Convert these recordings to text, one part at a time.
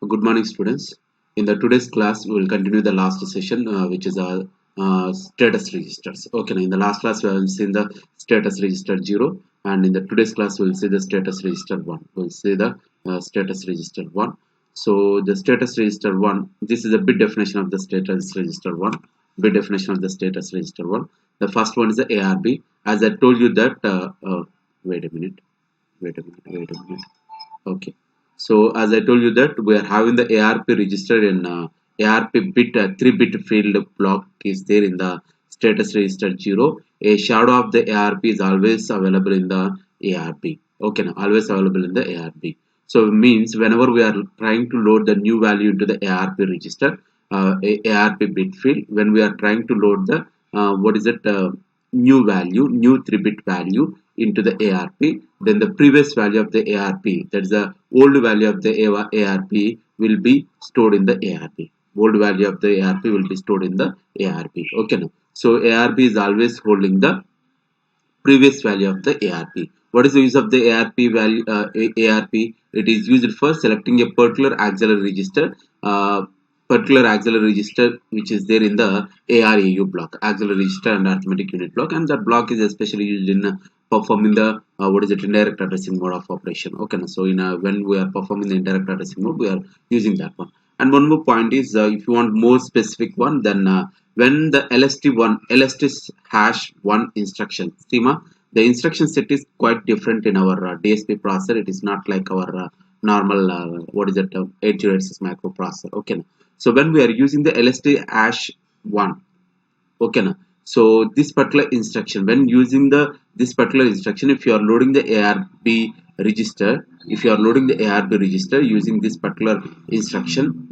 Good morning, students. In the today's class, we will continue the last session, which is status registers. Okay, now in the last class, we have seen the status register 0, and in the today's class, we will see the status register 1. We will see the status register 1. So, the status register 1, this is a bit definition of the status register 1. Bit definition of the status register 1. The first one is the ARB. As I told you that, wait a minute. Okay. So as I told you that we are having the ARP registered in ARP bit 3-bit field block is there in the status register 0. A shadow of the ARP is always available in the ARP. Okay, now always available in the ARP. So it means whenever we are trying to load the new value into the ARP register, ARP bit field, when we are trying to load the new value, new 3-bit value into the ARP, then the previous value of the ARP, that is the old value of the ARP, will be stored in the ARP. Old value of the ARP will be stored in the ARP. Okay, now so ARP is always holding the previous value of the ARP. What is the use of the ARP value? ARP, it is used for selecting a particular auxiliary register. Which is there in the ARAU block, auxiliary register and arithmetic unit block, and that block is especially used in performing the indirect addressing mode of operation. Okay, so when we are performing the indirect addressing mode, we are using that one. And one more point is, if you want more specific one, then when the LST hash 1 instruction schema, the instruction set is quite different in our DSP processor. It is not like our normal 8086 microprocessor. Okay, so when we are using the LST hash 1, okay, now so this particular instruction, when using this particular instruction, if you are loading the ARB register, using this particular instruction,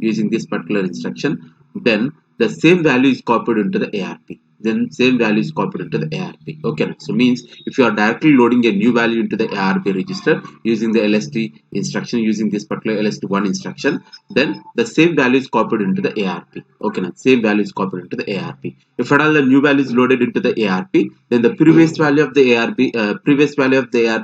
then the same value is copied into the ARP. Okay, so means if you are directly loading a new value into the ARP register using the LST instruction, using this particular LST1 instruction, then the same value is copied into the ARP. Okay, now same value is copied into the ARP. If at all the new value is loaded into the ARP, then the previous value of the ARP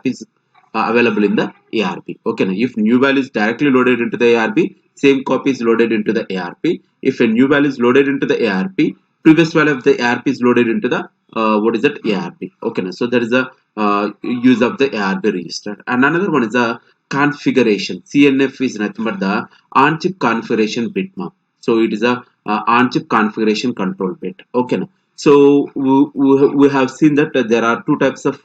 is available in the ARP. Okay, now if new value is directly loaded into the ARP, same copy is loaded into the ARP. If a new value is loaded into the ARP, previous value of the ARP is loaded into the ARP. Okay, now so there is a use of the ARP register. And another one is a configuration. CNF is nothing but the on-chip configuration bit. So it is a on-chip configuration control bit. Okay, now so we have seen that there are two types of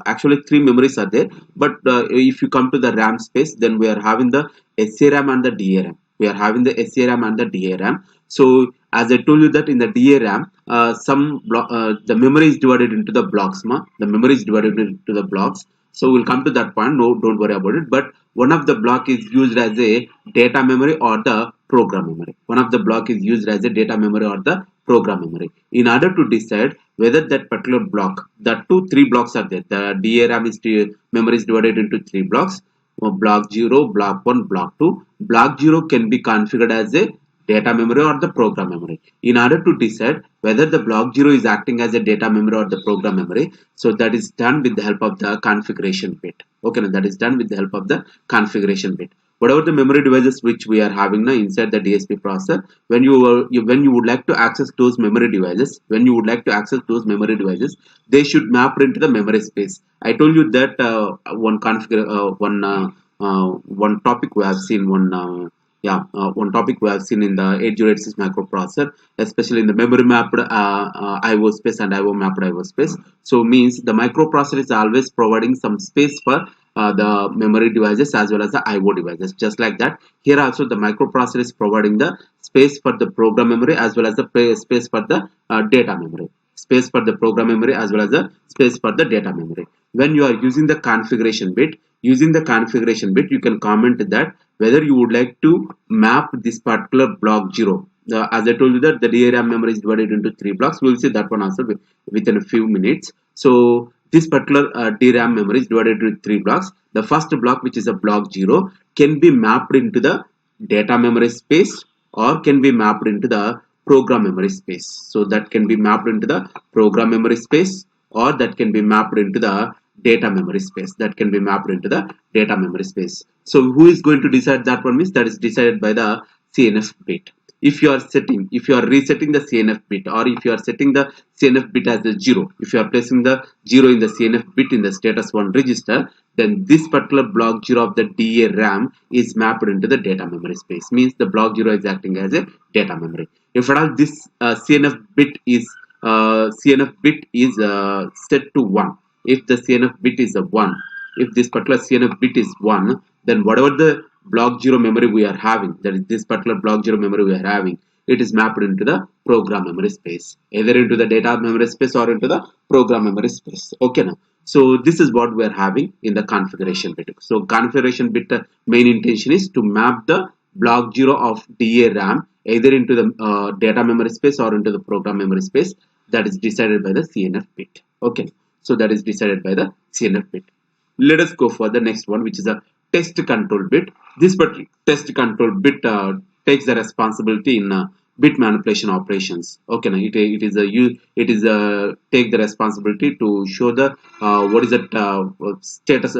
actually 3 memories are there, but if you come to the RAM space, then we are having the SARAM and the DRAM. So as I told you that in the DRAM, the memory is divided into the blocks. So we'll come to that point. No, don't worry about it. But one of the block is used as a data memory or the program memory. In order to decide whether that particular block, the 3 blocks are there. The DRAM memory is divided into 3 blocks. Block 0, block 1, block 2. Block 0 can be configured as a data memory or the program memory. In order to decide whether the block 0 is acting as a data memory or the program memory, so that is done with the help of the configuration bit. Okay, now that is done with the help of the configuration bit. Whatever the memory devices which we are having now inside the DSP processor, when you would like to access those memory devices, they should map into the memory space. I told you that one topic we have seen in the 8086 microprocessor, especially in the memory mapped IO space and IO mapped IO space. So means the microprocessor is always providing some space for the memory devices as well as the IO devices. Just like that, here also the microprocessor is providing the space for the program memory as well as the space for the data memory. When you are using the configuration bit, you can comment that whether you would like to map this particular block 0. As I told you that the DRAM memory is divided into 3 blocks. We will see that one also within a few minutes. So this particular DRAM memory is divided into 3 blocks. The first block, which is a block 0, can be mapped into the data memory space or can be mapped into the program memory space. So that can be mapped into the program memory space or that can be mapped into the data memory space, that can be mapped into the data memory space. So who is going to decide that one? Means that is decided by the CNF bit. If you are resetting the CNF bit, or if you are setting the CNF bit as a 0, if you are placing the 0 in the CNF bit in the status 1 register, then this particular block 0 of the DA RAM is mapped into the data memory space. Means the block 0 is acting as a data memory. If at all this CNF bit is set to 1, if the CNF bit is a 1, if this particular CNF bit is 1, then whatever the block 0 memory we are having, that is this particular block 0 memory we are having, it is mapped into the program memory space, either into the data memory space or into the program memory space. Okay, now so this is what we are having in the configuration bit. So configuration bit main intention is to map the block 0 of DA RAM either into the data memory space or into the program memory space. That is decided by the CNF bit. Okay, so that is decided by the CNF bit. Let us go for the next one, which is a test control bit. This test control bit takes the responsibility in bit manipulation operations. Okay, now it is take the responsibility to show the what is that status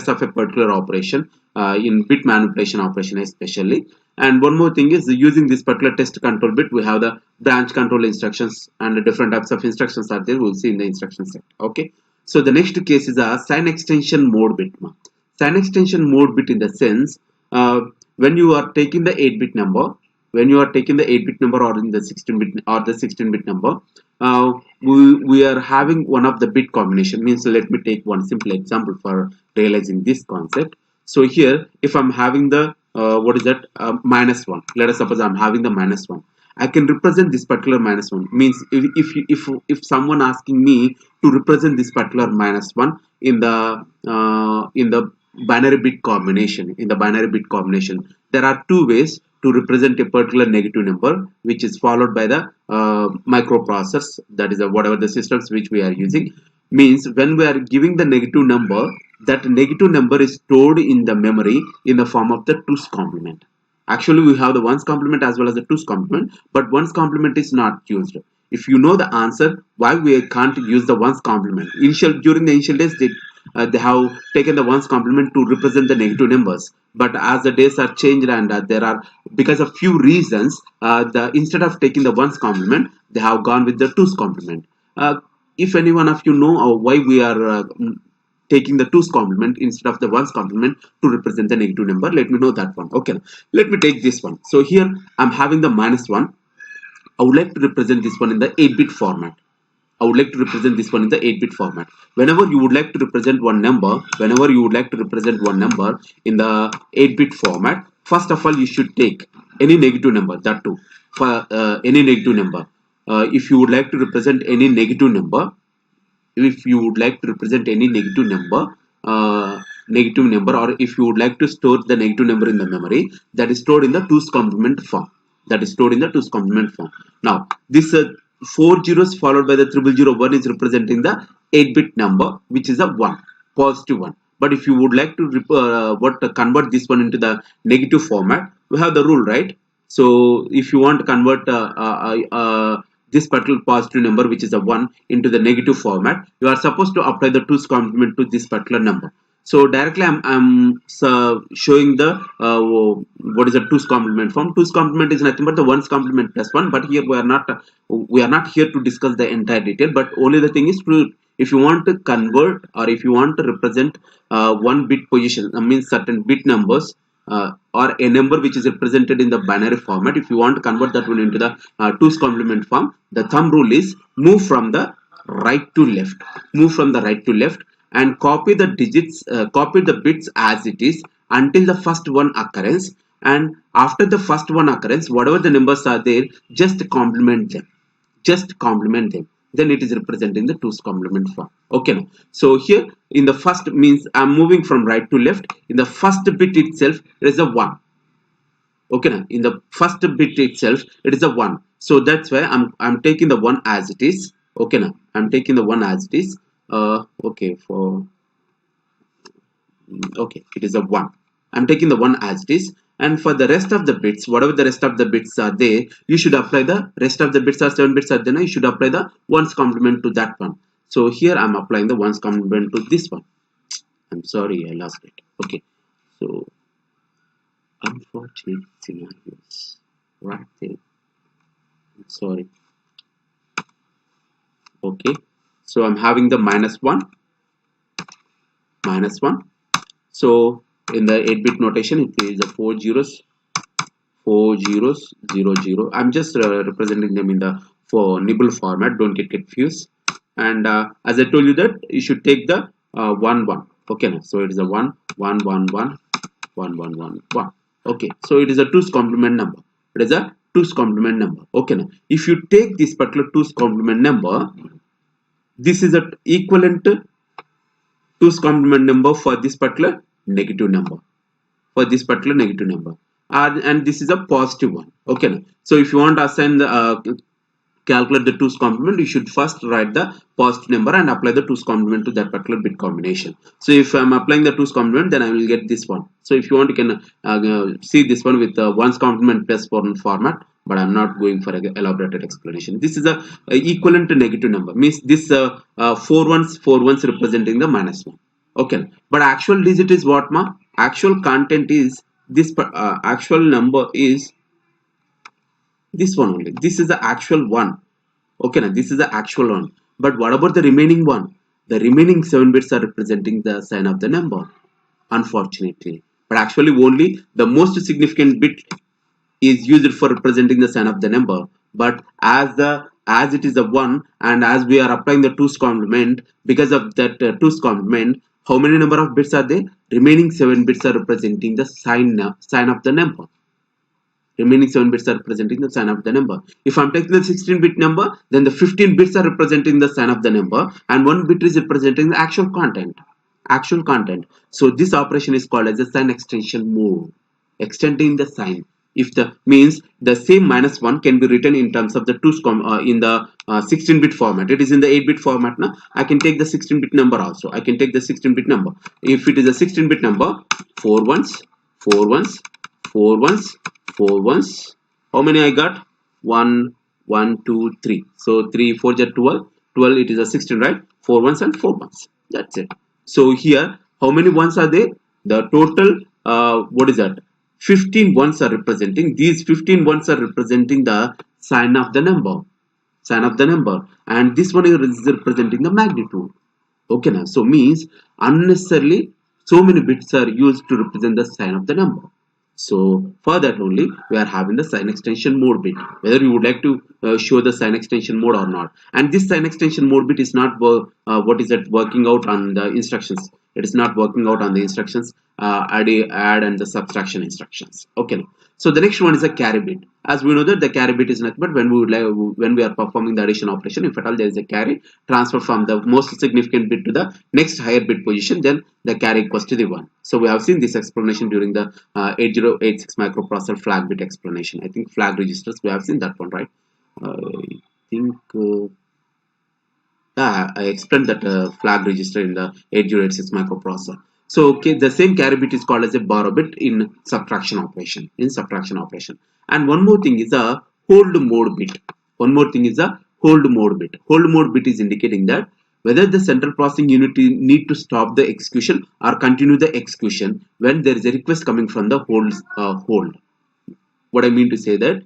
of a particular operation in bit manipulation operation especially. And one more thing is, using this particular test control bit, we have the branch control instructions and the different types of instructions are there. We'll see in the instruction set. Okay, so the next case is a sign extension mode bit. Sign extension mode bit in the sense, when you are taking the 8-bit number, or in the 16-bit or the 16-bit number, we are having one of the bit combination. Means, let me take one simple example for realizing this concept. So here, if I'm having the -1, let us suppose I'm having the -1, I can represent this particular -1. Means, if someone asking me to represent this particular -1 in the binary bit combination, there are two ways to represent a particular negative number, which is followed by the microprocessors, that is whatever the systems which we are using. Means, when we are giving the negative number, that negative number is stored in the memory in the form of the 2's complement. Actually, we have the 1's complement as well as the 2's complement, but 1's complement is not used. If you know the answer why we can't use the 1's complement, during the initial days they have taken the 1's complement to represent the negative numbers, but as the days are changed and there are, because of few reasons, instead of taking the 1's complement, they have gone with the 2's complement. If any one of you know why we are taking the 2's complement instead of the 1's complement to represent the negative number, let me know that one. Okay, let me take this one. So here I'm having the -1. I would like to represent this one in the 8-bit format. Whenever you would like to represent one number in the 8-bit format, first of all you should take any negative number, that too for any negative number. If you would like to represent any negative number, or if you would like to store the negative number in the memory, that is stored in the 2's complement form. Now this 4 zeros followed by the 0001 is representing the 8-bit number, which is a 1, positive 1. But if you would like to convert this one into the negative format, we have the rule, right? So if you want to convert this particular positive number, which is a 1, into the negative format, you are supposed to apply the 2's complement to this particular number. So directly I'm showing the what is the 2's complement form. 2's complement is nothing but the 1's complement plus 1. But here we are not here to discuss the entire detail. But only the thing is, if you want to convert or if you want to represent one bit position, means certain bit numbers, or a number which is represented in the binary format, if you want to convert that one into the 2's complement form, the thumb rule is move from the right to left. And copy the bits as it is until the first one occurrence, and after the first one occurrence, whatever the numbers are there, just complement them. Then it is representing the 2's complement form. Okay, now so here in the first, means I'm moving from right to left. In the first bit itself, there is a 1. Okay, now in the first bit itself, it is a 1. So that's why I'm taking the 1 as it is. Okay, now I'm taking the 1 as it is. It is a 1. I'm taking the 1 as it is, and for the rest of the bits, whatever the rest of the bits are there, you should apply the rest of the bits are 7 bits are there. You should apply the 1's complement to that one. So here I'm applying the ones complement to this one. I'm sorry, I lost it. Okay, so unfortunate scenarios right there. I'm sorry. Okay, so I'm having the minus 1. So in the 8-bit notation, it is a 4 zeros 0 0. I'm just representing them in the for nibble format. Don't get confused. And as I told you that you should take the 1 1. Okay, now so it is a 1 1 1 1 1 1 1 1. Okay, so it is a 2's complement number. It is a 2's complement number. Okay, now if you take this particular 2's complement number, this is a equivalent to 2's complement number for this particular negative number. For this particular negative number, and this is a positive one. Okay, now so if you want to assign the calculate the 2's complement, you should first write the positive number and apply the 2's complement to that particular bit combination. So if I'm applying the 2's complement, then I will get this one. So if you want, you can see this one with 1's complement plus 1 format, but I'm not going for an elaborated explanation. This is a equivalent to negative number, means this 4 ones representing the minus 1. Okay, but actual digit is what, ma? Actual content is this, actual number is this one only. This is the actual one. Okay, now this is the actual one. But what about the remaining one? The remaining 7 bits are representing the sign of the number, unfortunately. But actually only the most significant bit is used for representing the sign of the number. But as it is a 1, and as we are applying the 2's complement, because of that 2's complement, how many number of bits are there? Remaining 7 bits are representing the sign of the number. Remaining 7 bits are representing the sign of the number. If I'm taking the 16-bit number, then the 15 bits are representing the sign of the number, and 1 bit is representing the actual content. So this operation is called as a sign extension mode, extending the sign. If the means the same minus 1 can be written in terms of the 2's in the 16-bit format. It is in the 8-bit format now. I can take the 16-bit number also. I can take the 16-bit number. If it is a 16-bit number, 4 ones, 4 ones, 4 ones, 4 ones. How many I got? 1 1 2 3. So 3 4 is 12. 12, it is a 16, right? 4 ones and 4 ones. That's it. So here, how many ones are there? The total, what is that? 15 ones are representing. These 15 ones are representing the sign of the number. And this one is representing the magnitude. Okay, now so means unnecessarily so many bits are used to represent the sign of the number. So for that only we are having the sign extension mode bit, whether you would like to show the sign extension mode or not. And this sign extension mode bit is not working out on the instructions. It is not working out on the instructions, add and the subtraction instructions. Okay, so the next one is a carry bit. As we know that the carry bit is nothing but when we are performing the addition operation, if at all there is a carry, transfer from the most significant bit to the next higher bit position, then the carry equals to the 1. So we have seen this explanation during the 8086 microprocessor flag bit explanation. I think flag registers, we have seen that one, right? I think I explained that flag register in the 8086 microprocessor. So okay, the same carry bit is called as a borrow bit in subtraction operation. And one more thing is a hold mode bit. Hold mode bit is indicating that whether the central processing unit need to stop the execution or continue the execution when there is a request coming from the hold. What I mean to say that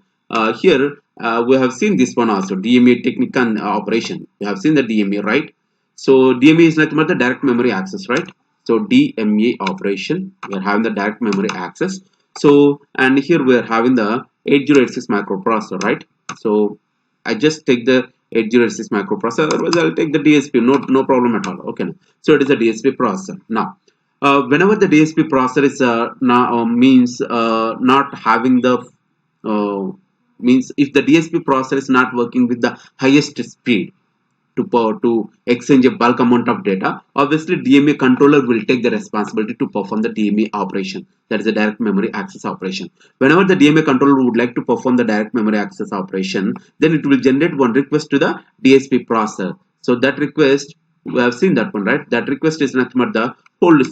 here we have seen this one also, DMA technical operation. We have seen the DMA, right? So DMA is nothing but the direct memory access, right? So DMA operation, we are having the direct memory access. So and here we are having the 8086 microprocessor, right? So I just take the 8086 microprocessor, otherwise I'll take the DSP, no problem at all. Okay, so it is a DSP processor. Now whenever the DSP processor is not having the means if the DSP processor is not working with the highest speed to exchange a bulk amount of data, obviously DMA controller will take the responsibility to perform the DMA operation, that is a direct memory access operation. Whenever the DMA controller would like to perform the direct memory access operation, then it will generate one request to the DSP processor. So that request, we have seen that one, right? That request is nothing but the hold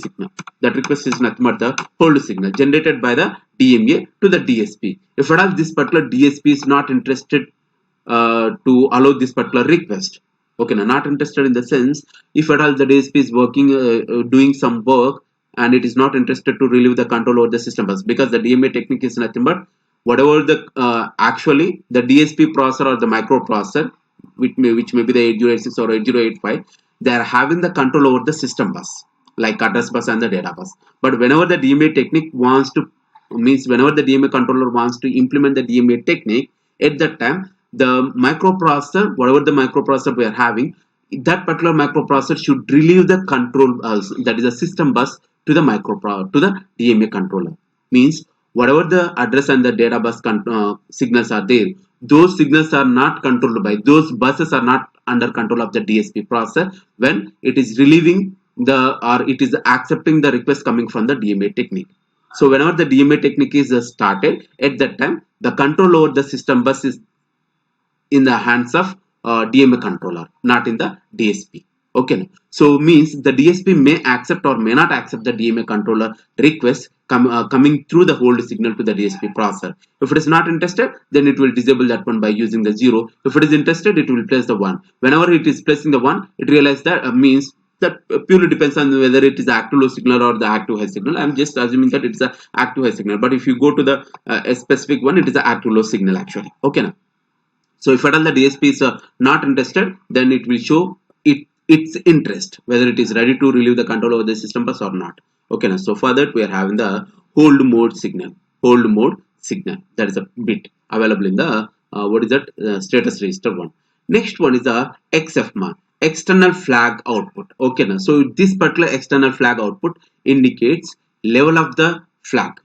signal. Generated by the DMA to the DSP. If at all this particular DSP is not interested to allow this particular request, Okay, now not interested in the sense, if at all the DSP is working, doing some work, and it is not interested to relieve the control over the system bus, because the DMA technique is nothing but whatever the actually the DSP processor or the microprocessor, which may be the 8086 or 8085, they are having the control over the system bus, like address bus and the data bus. But whenever the DMA technique wants to, means whenever the DMA controller wants to implement the DMA technique, at that time the microprocessor, whatever the microprocessor we are having, that particular microprocessor should relieve the control, that is a system bus, to the to the DMA controller. Means whatever the address and the data bus signals are there, those signals are not controlled by, those buses are not under control of the DSP processor when it is relieving the, or it is accepting the request coming from the DMA technique. So whenever the DMA technique is started, at that time the control over the system bus is in the hands of DMA controller, not in the DSP. Okay, so means the DSP may accept or may not accept the DMA controller request coming through the hold signal to the DSP processor. If it is not interested, then it will disable that one by using the 0. If it is interested, it will place the 1. Whenever it is placing the 1, it realizes that means that purely depends on whether it is active low signal or the active high signal. I'm just assuming that it's a active high signal, but if you go to the a specific one, it is a active low signal actually. Okay, now. So if at all the DSP is not interested, then it will show its interest, whether it is ready to relieve the control over the system bus or not. Okay, now so for that we are having the hold mode signal. Hold mode signal, that is a bit available in the what is that, status register 1. Next one is the XFMA, external flag output. Okay, now so this particular external flag output indicates level of the flag,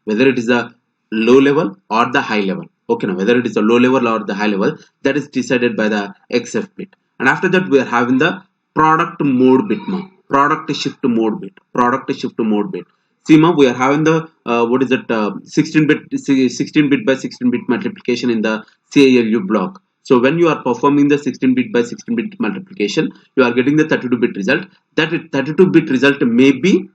whether it is a low level or the high level. Okay, now whether it is a low level or the high level, that is decided by the XF bit. And after that we are having the product mode bit now. Product shift mode bit. Product shift mode bit. See now we are having the what is that, 16 bit by 16 bit multiplication in the CALU block. So when you are performing the 16 bit by 16 bit multiplication, you are getting the 32 bit result. That 32 bit result may be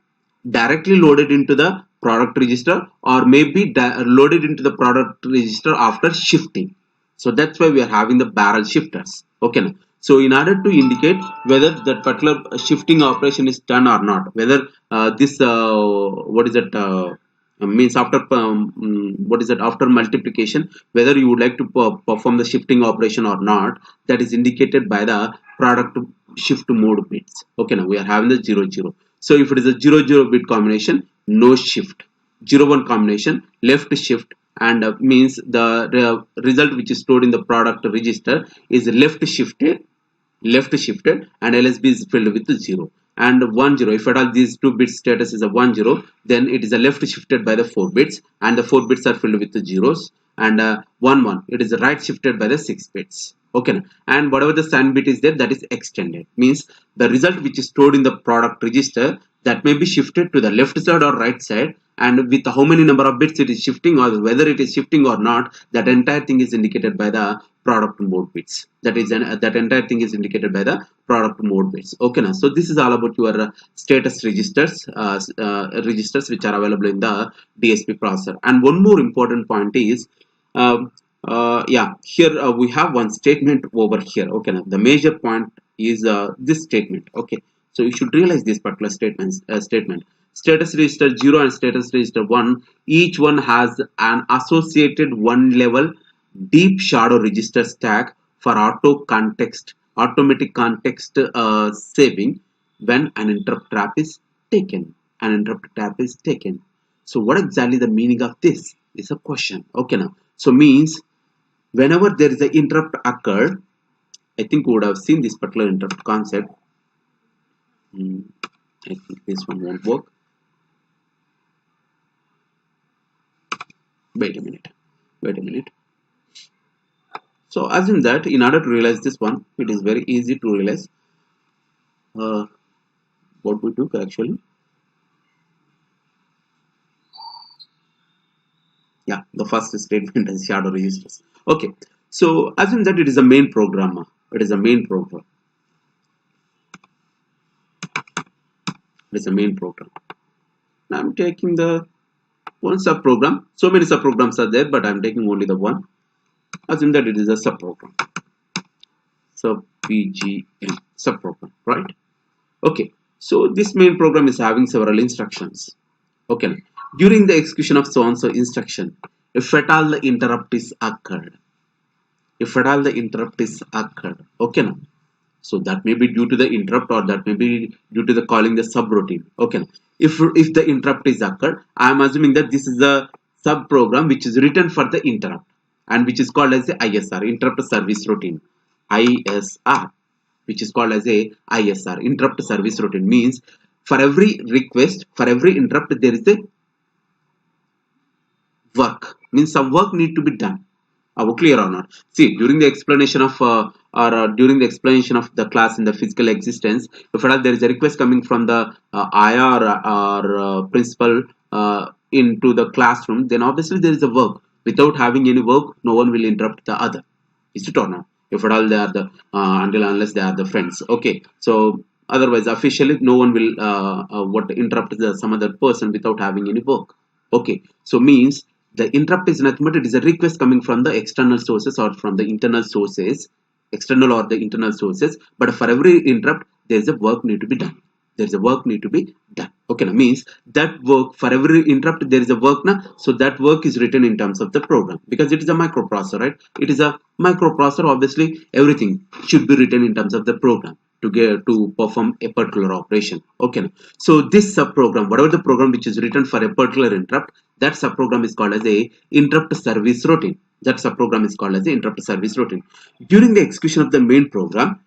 directly loaded into the product register or may be loaded into the product register after shifting. So that's why we are having the barrel shifters. Okay, now. So in order to indicate whether that particular shifting operation is done or not, whether this what is that, means after what is that, after multiplication, whether you would like to perform the shifting operation or not, that is indicated by the product shift mode bits. Okay, now we are having the 0 0. So if it is a 0 0 bit combination, no shift. 0 1 combination, left shift, and means the result which is stored in the product register is left shifted, and LSB is filled with 0. And 1 0, if at all these two bits status is a 1 0, then it is a left shifted by the 4 bits, and the 4 bits are filled with the zeros. And 1 1, it is right shifted by the 6 bits. Okay, and whatever the sign bit is there, that is extended, means the result which is stored in the product register, that may be shifted to the left side or right side, and with how many number of bits it is shifting, or whether it is shifting or not, that entire thing is indicated by the product mode bits. That is that entire thing is indicated by the product mode bits. Okay, now so this is all about your status registers, registers which are available in the DSP processor. And one more important point is, yeah, here we have one statement over here. Okay, now the major point is this statement. Okay, so you should realize this particular statement. Status register 0 and status register 1, each one has an associated 1 level deep shadow register stack for automatic context saving when an interrupt trap is taken. So what exactly the meaning of this is a question. Okay, now so means whenever there is an interrupt occurred, I think we would have seen this particular interrupt concept. I think this one won't work. Wait a minute. So assume that in order to realize this one, it is very easy to realize what we do actually. Yeah, the first statement is shadow registers. Okay, so assume that it is a main program. It is a main program. Now I'm taking the one subprogram. So many subprograms are there, but I'm taking only the one. Assume that it is a subprogram. pgm subprogram, right? Okay, so this main program is having several instructions. Okay, during the execution of so and so instruction, if at all the interrupt is occurred, if at all the interrupt is occurred, okay now, so that may be due to the interrupt, or that may be due to the calling the subroutine. Okay, if the interrupt is occurred, I am assuming that this is the sub program which is written for the interrupt, and which is called as the ISR, interrupt service routine. ISR, which is called as a ISR, interrupt service routine, means for every request, for every interrupt, there is a work, means some work need to be done. Are we clear or not? See, during the explanation of during the explanation of the class in the physical existence, if at all there is a request coming from the IR or principal into the classroom, then obviously there is a work. Without having any work, no one will interrupt the other. Is it or not? If at all they are the until unless they are the friends. Okay, so otherwise officially no one will what interrupt some other person without having any work. Okay, so means the interrupt is nothing but it is a request coming from the external sources or from the internal sources, external or the internal sources. But for every interrupt, there is a work need to be done. There is a work need to be done. Okay, now means that work for every interrupt there is a work now. So that work is written in terms of the program, because it is a microprocessor, right? It is a microprocessor. Obviously, everything should be written in terms of the program to get to perform a particular operation. Okay, now, so this subprogram, whatever the program which is written for a particular interrupt, that subprogram is called as a interrupt service routine. That subprogram is called as the interrupt service routine. During the execution of the main program,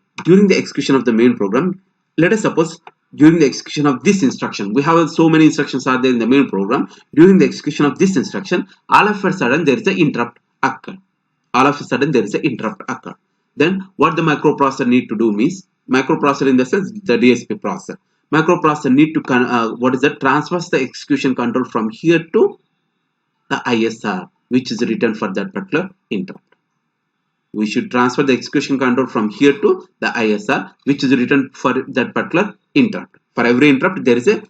let us suppose during the execution of this instruction, we have so many instructions are there in the main program. During the execution of this instruction, all of a sudden there is an interrupt occur. Then what the microprocessor need to do means, microprocessor in the sense the DSP processor. Microprocessor need to transfers the execution control from here to the ISR, which is written for that particular interrupt. We should transfer the execution control from here to the ISR, which is written for that particular interrupt. For every interrupt, there is a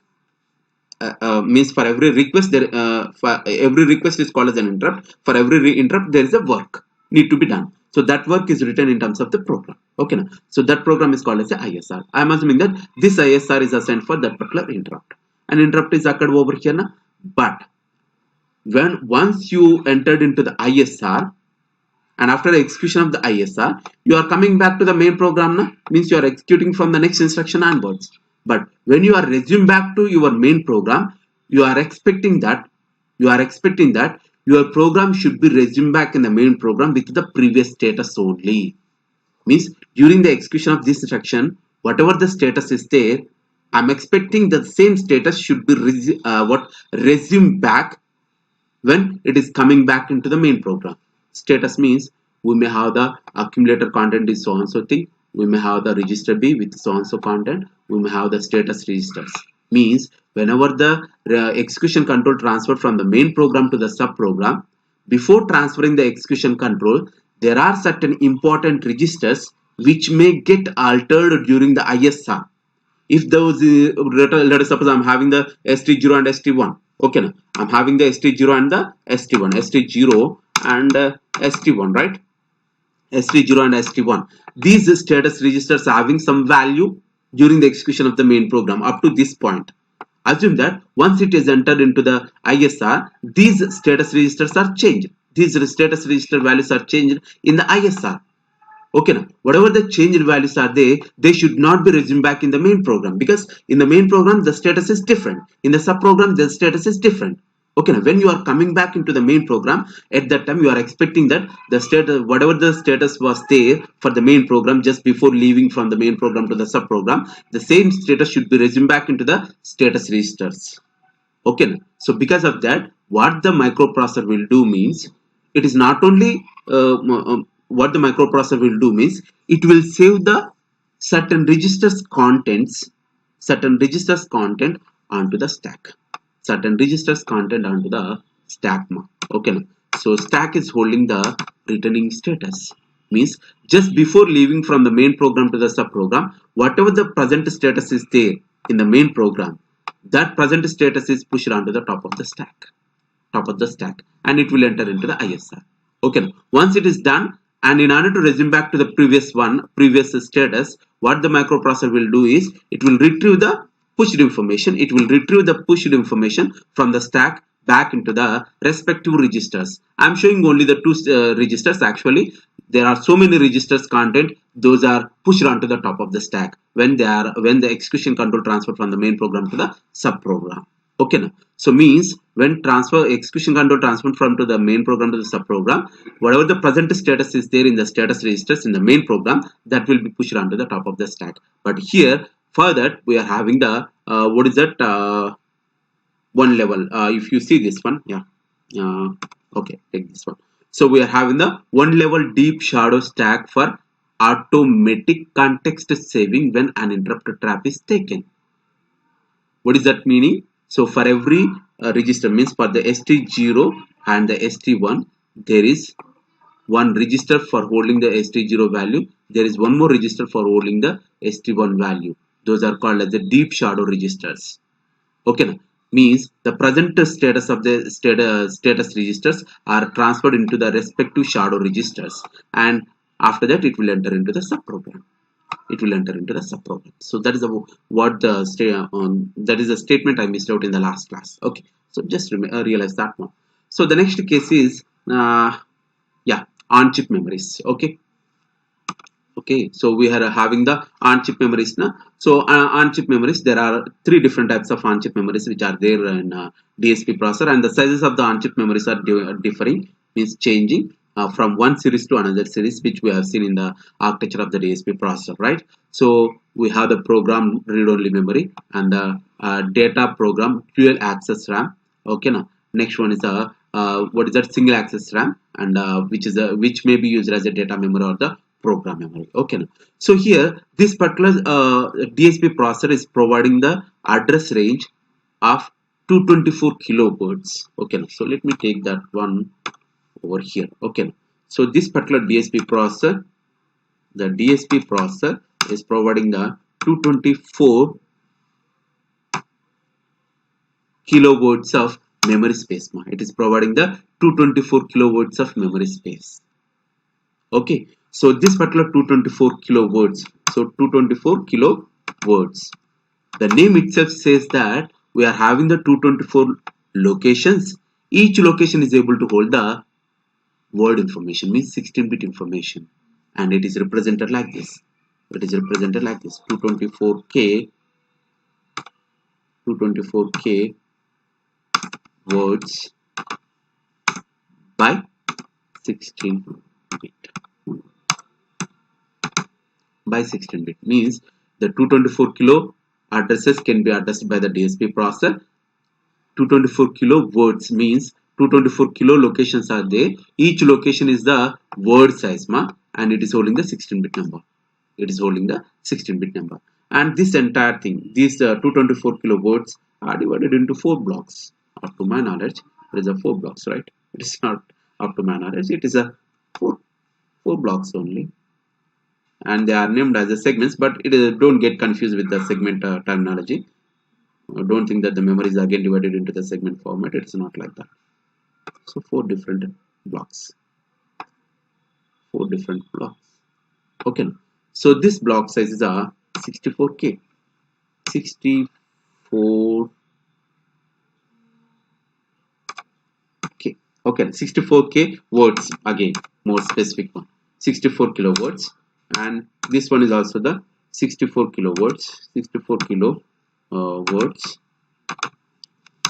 means for every request, for every request is called as an interrupt. For every interrupt, there is a work need to be done. So that work is written in terms of the program. Okay, now, so that program is called as a ISR. I am assuming that this ISR is assigned for that particular interrupt. An interrupt is occurred over here now, but once you entered into the ISR, and after the execution of the ISR, you are coming back to the main program now, means you are executing from the next instruction onwards. But when you are resume back to your main program, you are expecting that your program should be resumed back in the main program with the previous status only. Means during the execution of this instruction, whatever the status is there, I'm expecting the same status should be resumed back when it is coming back into the main program. Status means we may have the accumulator content is so and so thing, we may have the register B with so and so content, we may have the status registers. Means whenever the execution control transferred from the main program to the sub program, before transferring the execution control, there are certain important registers which may get altered during the ISR. If those let us suppose I'm having the ST0 and ST1. Okay, now I'm having the ST0 and the ST1, ST0 and ST1, right? ST0 and ST1. These status registers are having some value during the execution of the main program up to this point. Assume that once it is entered into the ISR, these status registers are changed. These status register values are changed in the ISR. Okay, now whatever the changed values are there, they should not be resumed back in the main program, because in the main program the status is different. In the sub program the status is different. Okay, now when you are coming back into the main program, at that time you are expecting that the status, whatever the status was there for the main program just before leaving from the main program to the sub program, the same status should be resumed back into the status registers. Okay, now, so because of that, what the microprocessor will do means, it is not only what the microprocessor will do means, it will save the certain registers content onto the stack. Okay, now, so stack is holding the returning status. Means just before leaving from the main program to the sub program, whatever the present status is there in the main program, that present status is pushed onto the top of the stack, and it will enter into the ISR. Okay, now, once it is done, And in order to resume back to the previous status, what the microprocessor will do is it will retrieve the pushed information. It will retrieve the pushed information from the stack back into the respective registers. I'm showing only the two registers. Actually, there are so many registers content. Those are pushed onto the top of the stack when the execution control transfer from the main program to the sub program. Okay, now so means when execution control transfer from to the main program to the sub program, whatever the present status is there in the status registers in the main program, that will be pushed onto the top of the stack. But here for that we are having the what is that one level. If you see this one, yeah, okay, take this one. So we are having the one level deep shadow stack for automatic context saving when an interrupt trap is taken. What is that meaning? So for every register, means for the ST0 and the ST1, there is one register for holding the ST0 value. There is one more register for holding the ST1 value. Those are called as the deep shadow registers. Okay, now means the present status of the status registers are transferred into the respective shadow registers, and after that it will enter into the subprogram. It will enter into the subprogram. So that is what that is a statement I missed out in the last class. Okay, so just realize that one. So the next case is yeah, on chip memories. Okay, so we are having the on-chip memories now. So on-chip memories, there are three different types of on-chip memories which are there in DSP processor, and the sizes of the on-chip memories are differing, means changing from one series to another series, which we have seen in the architecture of the DSP processor, right? So we have the program read-only memory and the data program dual access RAM. Okay, now next one is a what is that, single access RAM, and which may be used as a data memory or the program memory. Okay, now so here this particular DSP processor is providing the address range of 224 kilohertz. Okay, now so let me take that one over here. Okay, now so this particular DSP processor, the DSP processor is providing the 224 kilohertz of memory space. It is providing the 224 kilohertz of memory space. Okay, so this particular 224 kilohertz, so 224 kilohertz, the name itself says that we are having the 224 locations. Each location is able to hold the word information, means 16-bit information, and it is represented like this. It is represented like this: 224k words by 16-bit. By 16-bit means the 224 kilo addresses can be addressed by the DSP processor. 224 kilo words means 224 kilo locations are there. Each location is the word size, and it is holding the 16-bit number. It is holding the 16-bit number, and this entire thing, these 224 kilo words are divided into 4 blocks. Up to my knowledge, there is a 4 blocks, right? It is not up to my knowledge. It is a 4 blocks only, and they are named as the segments, but don't get confused with the segment terminology. Don't think that the memory is again divided into the segment format. It's not like that. So 4 different blocks. Okay, so this block sizes are 64k. 64k. Okay, 64k words, again more specific one, 64 kilowords, and this one is also the 64 kilowords, 64 kilo words,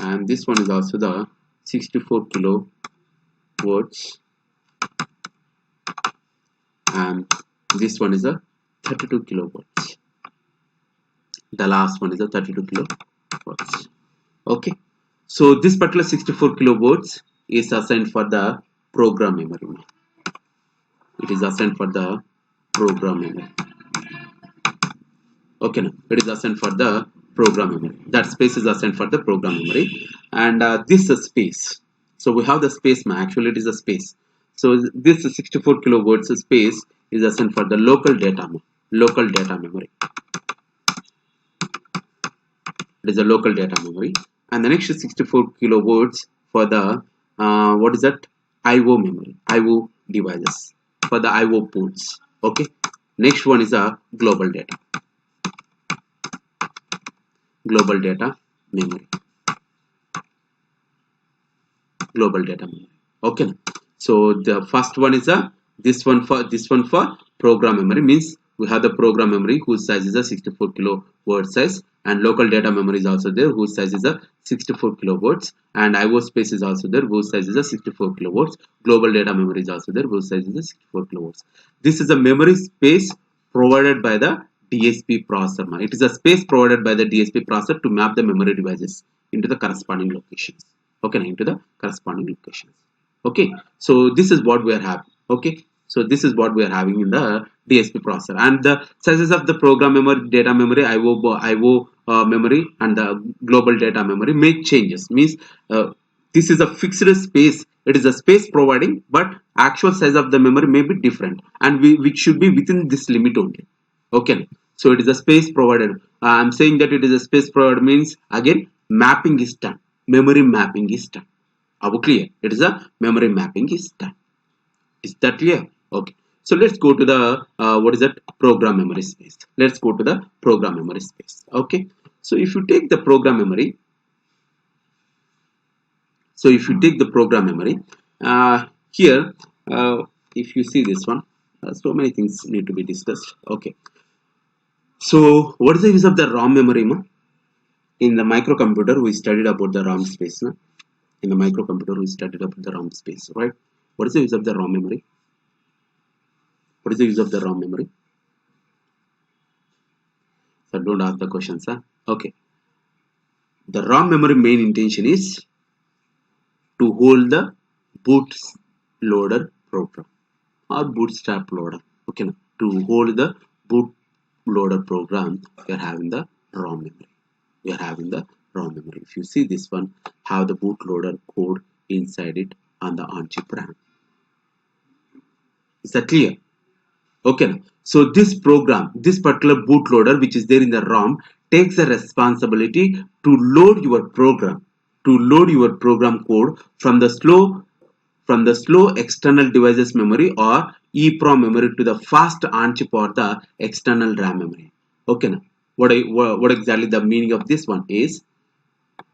and this one is also the 64 kilo words, and this one is a 32 kilowords. The last one is a 32 kilowords. Okay, so this particular 64 kilowords is assigned for the program memory. It is assigned for the program memory. Okay, now it is assigned for the program memory. That space is assigned for the program memory, and this is space. So we have the space. Actually, it is a space. So this 64 kilohertz space is assigned for the local data memory. It is a local data memory, and the next 64 kilohertz for the what is that, IO memory, IO devices. for the IO ports. Okay. Next one is a global data. Global data memory. Global data memory. Okay. So the first one is a this one for program memory, means we have the program memory whose size is a 64 kilo word size, and local data memory is also there whose size is a 64 kilowords, and IO space is also there whose size is a 64 kilowords. Global data memory is also there whose size is a 64 kilowords. This is a memory space provided by the DSP processor. It is a space provided by the DSP processor to map the memory devices into the corresponding locations. Okay, into the corresponding locations. Okay, so this is what we are having. Okay, so this is what we are having in the DSP processor, and the sizes of the program memory, data memory, IO memory, and the global data memory make changes. Means this is a fixed space. It is a space providing, but actual size of the memory may be different, and which should be within this limit only. Okay, so it is a space provided. I'm saying that it is a space provided means again mapping is done. Memory mapping is done. Are we clear? It is a memory mapping is done. Is that clear? Okay. So let's go to the what is that program memory space. Let's go to the program memory space. Okay. So if you take the program memory, here, if you see this one, so many things need to be discussed. Okay. So what is the use of the ROM memory? Ma? In the microcomputer, we studied about the ROM space. Na? In the microcomputer, we studied about the ROM space, right? What is the use of the ROM memory? What is the use of the ROM memory? So don't ask the questions, huh? Okay. The ROM memory main intention is to hold the bootloader program or bootstrap loader. Okay, now, to hold the bootloader program, we are having the ROM memory. We are having the ROM memory. If you see this one, have the bootloader code inside it on the on-chip RAM. Is that clear? Okay. So this program, this particular bootloader which is there in the ROM takes the responsibility to load your program, code from the slow external devices memory or EEPROM memory to the fast on-chip or the external RAM memory. Okay. Now, what exactly the meaning of this one is?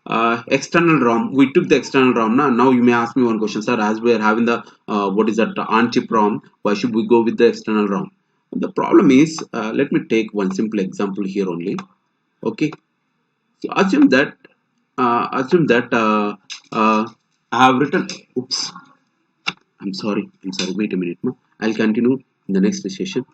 External ROM. We took the external ROM. Now you may ask me one question, sir. As we are having the what is that on-chip ROM, why should we go with the external ROM? The problem is, let me take one simple example here only. Okay, so assume that I have written. Oops, I'm sorry. Wait a minute. I'll continue in the next session.